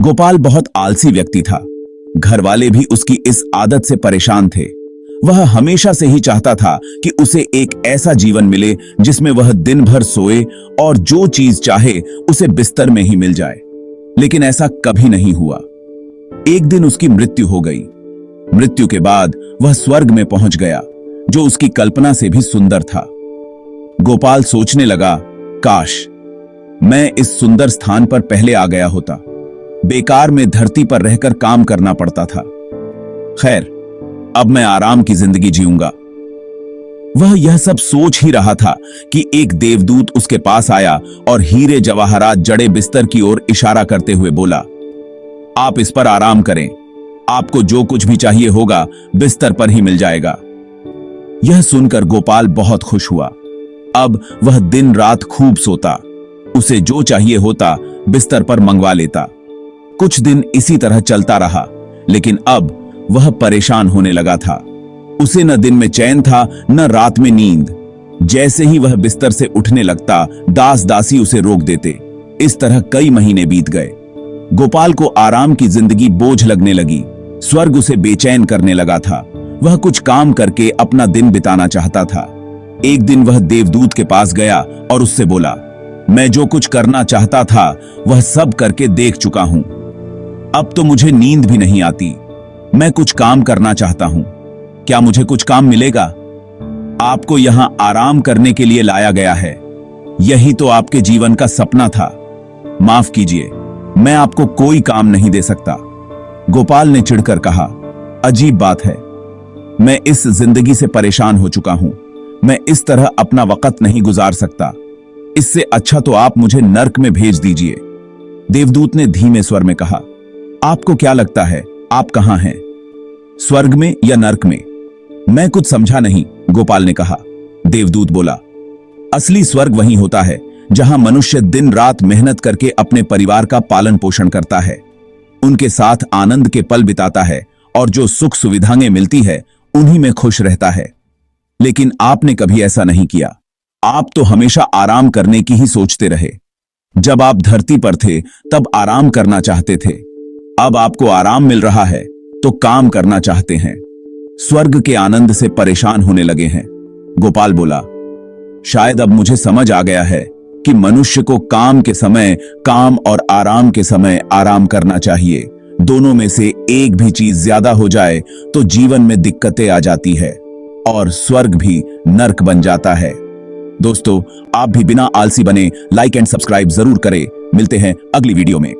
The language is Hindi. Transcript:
गोपाल बहुत आलसी व्यक्ति था। घर वाले भी उसकी इस आदत से परेशान थे। वह हमेशा से ही चाहता था कि उसे एक ऐसा जीवन मिले जिसमें वह दिन भर सोए और जो चीज चाहे उसे बिस्तर में ही मिल जाए। लेकिन ऐसा कभी नहीं हुआ। एक दिन उसकी मृत्यु हो गई। मृत्यु के बाद वह स्वर्ग में पहुंच गया, जो उसकी कल्पना से भी सुंदर था। गोपाल सोचने लगा, काश मैं इस सुंदर स्थान पर पहले आ गया होता। बेकार में धरती पर रहकर काम करना पड़ता था। खैर, अब मैं आराम की जिंदगी जीऊंगा। वह यह सब सोच ही रहा था कि एक देवदूत उसके पास आया और हीरे जवाहरात जड़े बिस्तर की ओर इशारा करते हुए बोला, आप इस पर आराम करें। आपको जो कुछ भी चाहिए होगा बिस्तर पर ही मिल जाएगा। यह सुनकर गोपाल बहुत खुश हुआ। अब वह दिन रात खूब सोता। उसे जो चाहिए होता बिस्तर पर मंगवा लेता। कुछ दिन इसी तरह चलता रहा, लेकिन अब वह परेशान होने लगा था। उसे न दिन में चैन था न रात में नींद। जैसे ही वह बिस्तर से उठने लगता, दास दासी उसे रोक देते। इस तरह कई महीने बीत गए। गोपाल को आराम की जिंदगी बोझ लगने लगी। स्वर्ग उसे बेचैन करने लगा था। वह कुछ काम करके अपना दिन बिताना चाहता था। एक दिन वह देवदूत के पास गया और उससे बोला, मैं जो कुछ करना चाहता था वह सब करके देख चुका हूं। अब तो मुझे नींद भी नहीं आती। मैं कुछ काम करना चाहता हूं। क्या मुझे कुछ काम मिलेगा? आपको यहां आराम करने के लिए लाया गया है। यही तो आपके जीवन का सपना था। माफ कीजिए, मैं आपको कोई काम नहीं दे सकता। गोपाल ने चिढ़कर कहा, अजीब बात है। मैं इस जिंदगी से परेशान हो चुका हूं। मैं इस तरह अपना वक्त नहीं गुजार सकता। इससे अच्छा तो आप मुझे नर्क में भेज दीजिए। देवदूत ने धीमे स्वर में कहा, आपको क्या लगता है आप कहां हैं? स्वर्ग में या नर्क में? मैं कुछ समझा नहीं, गोपाल ने कहा। देवदूत बोला, असली स्वर्ग वहीं होता है जहां मनुष्य दिन रात मेहनत करके अपने परिवार का पालन पोषण करता है, उनके साथ आनंद के पल बिताता है और जो सुख सुविधाएं मिलती है उन्हीं में खुश रहता है। लेकिन आपने कभी ऐसा नहीं किया। आप तो हमेशा आराम करने की ही सोचते रहे। जब आप धरती पर थे तब आराम करना चाहते थे। अब आपको आराम मिल रहा है तो काम करना चाहते हैं। स्वर्ग के आनंद से परेशान होने लगे हैं। गोपाल बोला, शायद अब मुझे समझ आ गया है कि मनुष्य को काम के समय काम और आराम के समय आराम करना चाहिए। दोनों में से एक भी चीज ज्यादा हो जाए तो जीवन में दिक्कतें आ जाती है और स्वर्ग भी नर्क बन जाता है। दोस्तों, आप भी बिना आलसी बने लाइक एंड सब्सक्राइब जरूर करें। मिलते हैं अगली वीडियो में।